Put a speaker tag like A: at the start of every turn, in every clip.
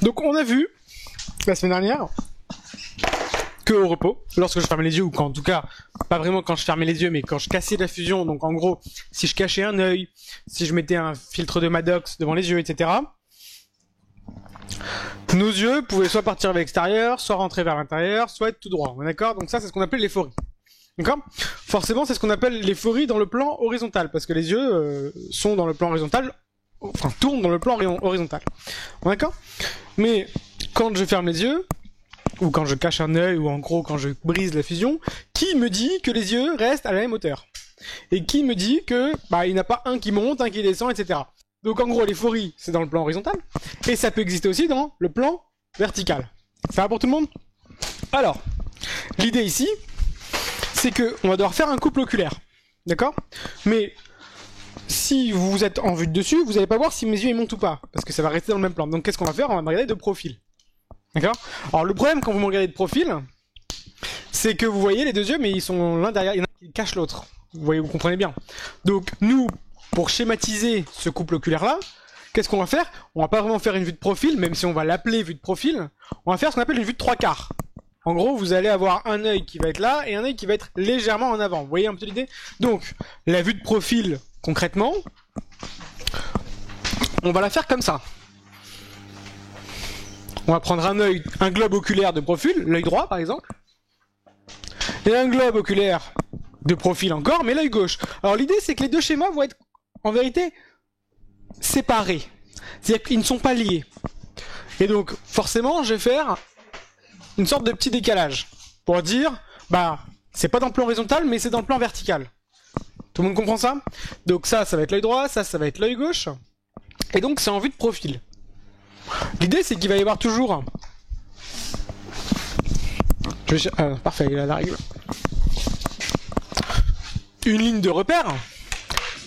A: Donc on a vu, la semaine dernière, que au repos, lorsque je fermais les yeux, ou quand, en tout cas, pas vraiment quand je fermais les yeux, mais quand je cassais la fusion, donc en gros, si je cachais un œil, si je mettais un filtre de Maddox devant les yeux, etc., nos yeux pouvaient soit partir vers l'extérieur, soit rentrer vers l'intérieur, soit être tout droit, d'accord? Donc ça, c'est ce qu'on appelle l'éphorie. D'accord? Forcément, c'est ce qu'on appelle l'éphorie dans le plan horizontal, parce que les yeux sont dans le plan horizontal, enfin, tournent dans le plan horizontal. D'accord? Mais quand je ferme les yeux, ou quand je cache un œil, ou en gros quand je brise la fusion, qui me dit que les yeux restent à la même hauteur? Et qui me dit que il n'y en a pas un qui monte, un qui descend, etc. Donc en gros, l'éphorie, c'est dans le plan horizontal, et ça peut exister aussi dans le plan vertical. Ça va pour tout le monde? Alors, l'idée ici, c'est que on va devoir faire un couple oculaire. D'accord? Mais si vous êtes en vue de dessus, vous n'allez pas voir si mes yeux ils montent ou pas, parce que ça va rester dans le même plan. Donc qu'est-ce qu'on va faire? On va me regarder de profil. D'accord? Alors le problème quand vous me regardez de profil, c'est que vous voyez les deux yeux, mais ils sont l'un derrière, il y en a qui cachent l'autre. Vous voyez, vous comprenez bien. Donc nous, pour schématiser ce couple oculaire-là, qu'est-ce qu'on va faire? On va pas vraiment faire une vue de profil, même si on va l'appeler vue de profil. On va faire ce qu'on appelle une vue de 3/4. En gros, vous allez avoir un œil qui va être là et un œil qui va être légèrement en avant. Vous voyez un peu l'idée? Donc, la vue de profil, concrètement, on va la faire comme ça. On va prendre un globe oculaire de profil, l'œil droit par exemple, et un globe oculaire de profil encore, mais l'œil gauche. Alors l'idée c'est que les deux schémas vont être en vérité séparés. C'est-à-dire qu'ils ne sont pas liés. Et donc forcément je vais faire une sorte de petit décalage pour dire, c'est pas dans le plan horizontal, mais c'est dans le plan vertical. Tout le monde comprend ça? Donc ça va être l'œil droit, ça va être l'œil gauche. Et donc c'est en vue de profil. L'idée c'est qu'il va y avoir toujours... parfait, il a la règle. Une ligne de repère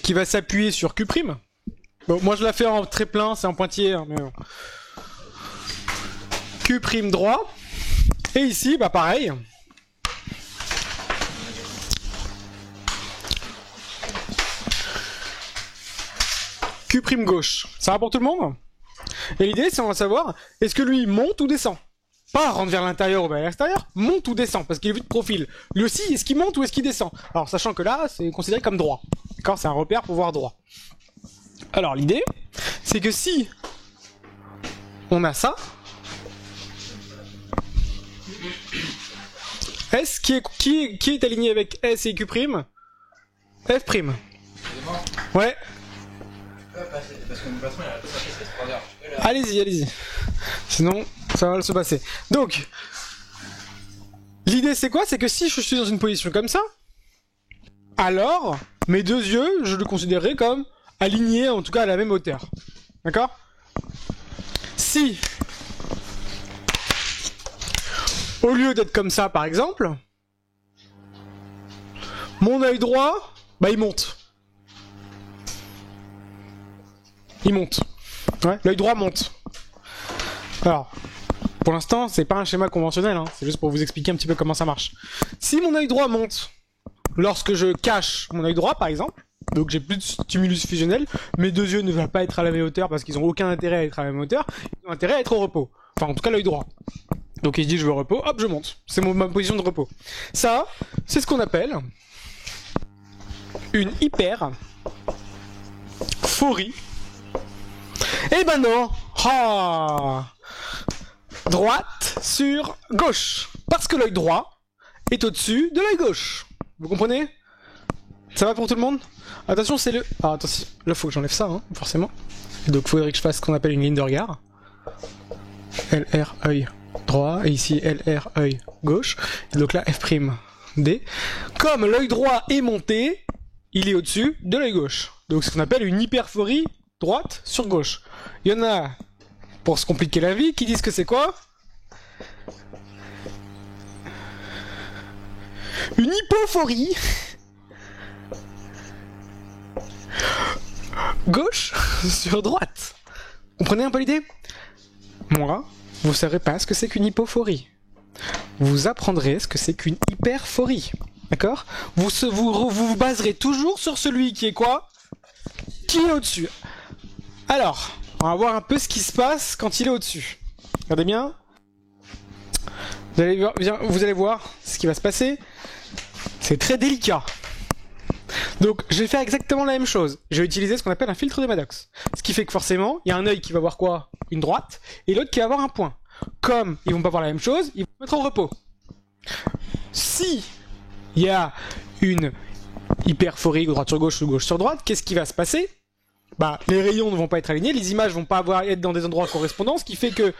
A: qui va s'appuyer sur Q'. Bon, moi je la fais en très plein, c'est en pointillé, hein, mais bon. Q' droit. Et ici, pareil. Q' gauche. Ça va pour tout le monde? Et l'idée, c'est on va savoir, est-ce que lui monte ou descend? Pas rentre vers l'intérieur ou vers l'extérieur, monte ou descend, parce qu'il est vu de profil. Lui aussi, est-ce qu'il monte ou est-ce qu'il descend? Alors, sachant que là, c'est considéré comme droit. D'accord? C'est un repère pour voir droit. Alors, l'idée, c'est que si on a ça, S qui est aligné avec S et Q'? F'. Ouais.
B: Parce que mon patron il a pas sorti cette 3 heures.
A: Allez-y. Sinon, ça va mal se passer. Donc, l'idée c'est quoi? C'est que si je suis dans une position comme ça, alors, mes deux yeux, je les considérerai comme alignés, en tout cas à la même hauteur. D'accord? Si, au lieu d'être comme ça par exemple, mon œil droit, il monte. Il monte. Ouais, l'œil droit monte. Alors, pour l'instant, c'est pas un schéma conventionnel, hein, c'est juste pour vous expliquer un petit peu comment ça marche. Si mon œil droit monte, lorsque je cache mon œil droit, par exemple, donc j'ai plus de stimulus fusionnel, mes deux yeux ne vont pas être à la même hauteur parce qu'ils ont aucun intérêt à être à la même hauteur, ils ont intérêt à être au repos. Enfin, en tout cas, l'œil droit. Donc il se dit, je veux au repos, hop, je monte. C'est ma position de repos. Ça, c'est ce qu'on appelle une hyperphorie. Eh ben non! Droite sur gauche. Parce que l'œil droit est au-dessus de l'œil gauche. Vous comprenez? Ça va pour tout le monde? Attention, c'est le... Ah, attention, là faut que j'enlève ça, hein, forcément. Donc il faudrait que je fasse ce qu'on appelle une ligne de regard. LR, œil droit, et ici LR, œil gauche. Et donc là, F'D. Comme l'œil droit est monté, il est au-dessus de l'œil gauche. Donc c'est ce qu'on appelle une hyperphorie droite sur gauche. Il y en a, pour se compliquer la vie, qui disent que c'est quoi? Une hypophorie gauche sur droite. Comprenez un peu l'idée? Moi, vous saurez pas ce que c'est qu'une hypophorie. Vous apprendrez ce que c'est qu'une hyperphorie. D'accord? Vous baserez toujours sur celui qui est quoi? Qui est au-dessus. Alors, on va voir un peu ce qui se passe quand il est au-dessus. Regardez bien. Vous allez voir ce qui va se passer. C'est très délicat. Donc je vais faire exactement la même chose. Je vais utiliser ce qu'on appelle un filtre de Maddox. Ce qui fait que forcément, il y a un œil qui va voir quoi? Une droite, et l'autre qui va voir un point. Comme ils vont pas voir la même chose, ils vont se mettre au repos. Si il y a une hyperphorie droite sur gauche ou gauche sur droite, qu'est-ce qui va se passer? Bah, les rayons ne vont pas être alignés, les images vont pas être dans des endroits correspondants, ce qui fait que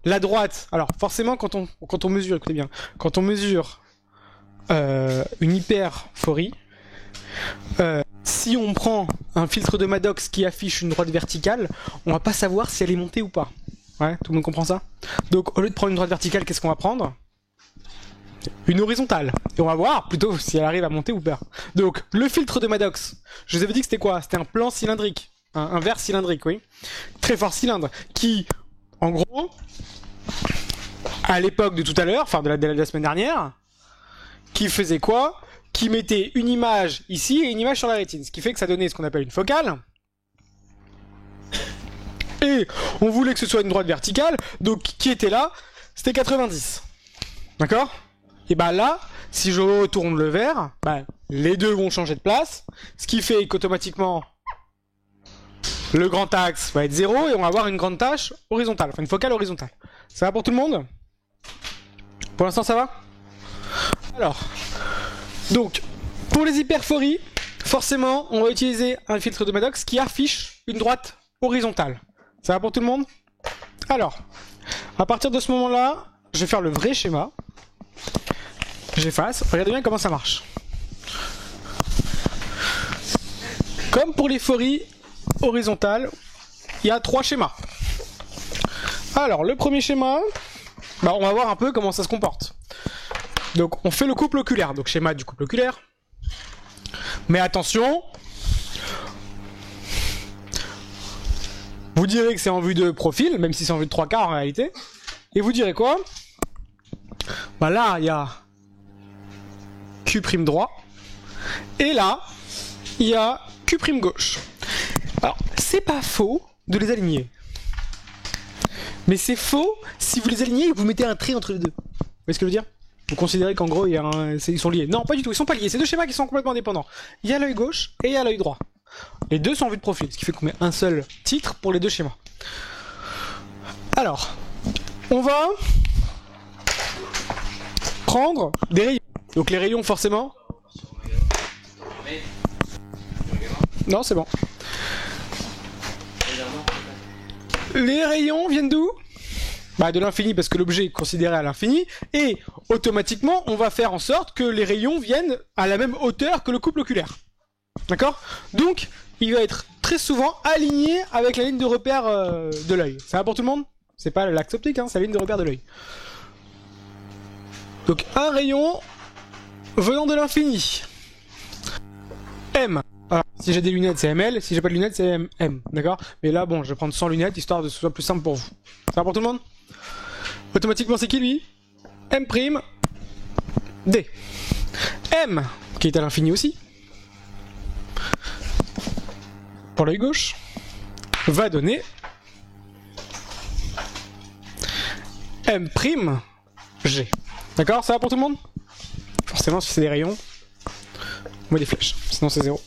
A: la droite, alors forcément quand on mesure, écoutez bien, quand on mesure une hyperphorie, si on prend un filtre de Maddox qui affiche une droite verticale, on va pas savoir si elle est montée ou pas. Ouais, tout le monde comprend ça? Donc au lieu de prendre une droite verticale, qu'est-ce qu'on va prendre? Une horizontale. Et on va voir plutôt si elle arrive à monter ou pas. Donc le filtre de Maddox, je vous avais dit que c'était quoi? C'était un plan cylindrique. Un verre cylindrique, oui. Très fort cylindre. Qui, en gros, à l'époque de tout à l'heure, enfin de la semaine dernière, qui faisait quoi? Qui mettait une image ici et une image sur la rétine. Ce qui fait que ça donnait ce qu'on appelle une focale. Et on voulait que ce soit une droite verticale. Donc qui était là? C'était 90. D'accord? Et bah là, si je retourne le verre, bah, les deux vont changer de place. Ce qui fait qu'automatiquement, le grand axe va être 0 et on va avoir une grande tâche horizontale. Enfin une focale horizontale. Ça va pour tout le monde? Pour l'instant ça va? Alors, donc, pour les hyperphories, forcément, on va utiliser un filtre de Maddox qui affiche une droite horizontale. Ça va pour tout le monde? Alors, à partir de ce moment-là, je vais faire le vrai schéma. J'efface. Regardez bien comment ça marche. Comme pour les phories horizontales, il y a 3 schémas. Alors, le premier schéma, bah, on va voir un peu comment ça se comporte. Donc on fait le couple oculaire, donc schéma du couple oculaire. Mais attention, vous direz que c'est en vue de profil, même si c'est en vue de 3/4 en réalité. Et vous direz quoi? Bah là, il y a Q' droit. Et là, il y a Q' gauche. Alors, c'est pas faux de les aligner. Mais c'est faux si vous les alignez et que vous mettez un trait entre les deux. Vous voyez ce que je veux dire? Vous considérez qu'en gros, ils sont liés. Non, pas du tout, ils sont pas liés. C'est deux schémas qui sont complètement indépendants. Il y a l'œil gauche et il y a l'œil droit. Les deux sont en vue de profil, ce qui fait qu'on met un seul titre pour les deux schémas. Alors, on va prendre des rayons. Donc les rayons, forcément... Non, c'est bon. Les rayons viennent d'où? Bah de l'infini parce que l'objet est considéré à l'infini, et automatiquement on va faire en sorte que les rayons viennent à la même hauteur que le couple oculaire. D'accord? Donc il va être très souvent aligné avec la ligne de repère de l'œil. Ça va pour tout le monde? C'est pas l'axe optique, hein, c'est la ligne de repère de l'œil. Donc un rayon venant de l'infini. M. Alors, si j'ai des lunettes c'est ML, si j'ai pas de lunettes c'est MM, d'accord? Mais là bon, je vais prendre sans lunettes histoire de que ce soit plus simple pour vous. Ça va pour tout le monde? Automatiquement c'est qui lui? M', D. M, qui est à l'infini aussi, pour l'œil gauche, va donner M', G. D'accord? Ça va pour tout le monde? Forcément si c'est des rayons, on met des flèches, sinon c'est 0.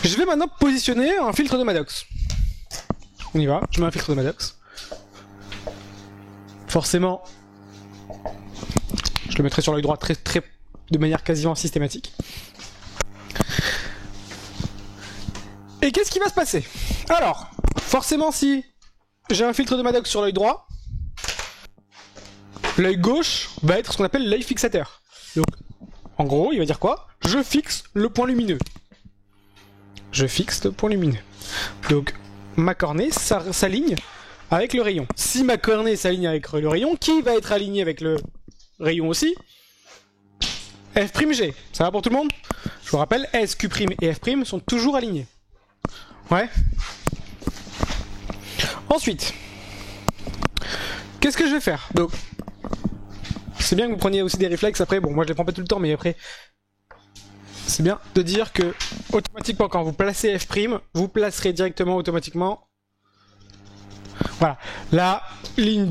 A: Je vais maintenant positionner un filtre de Maddox. On y va, je mets un filtre de Maddox. Forcément, je le mettrai sur l'œil droit de manière quasiment systématique. Et qu'est-ce qui va se passer? Alors, forcément si j'ai un filtre de Maddox sur l'œil droit, l'œil gauche va être ce qu'on appelle l'œil fixateur. Donc, en gros, il va dire quoi? Je fixe le point lumineux. Je fixe le point lumineux. Donc, ma cornée s'aligne avec le rayon. Si ma cornée s'aligne avec le rayon, qui va être aligné avec le rayon aussi? F'G. Ça va pour tout le monde? Je vous rappelle, S, Q' et F' sont toujours alignés. Ouais. Ensuite, qu'est-ce que je vais faire? Donc, c'est bien que vous preniez aussi des réflexes après. Bon, moi je les prends pas tout le temps, mais après, c'est bien de dire que automatiquement, quand vous placez F', vous placerez directement automatiquement Voilà. La ligne de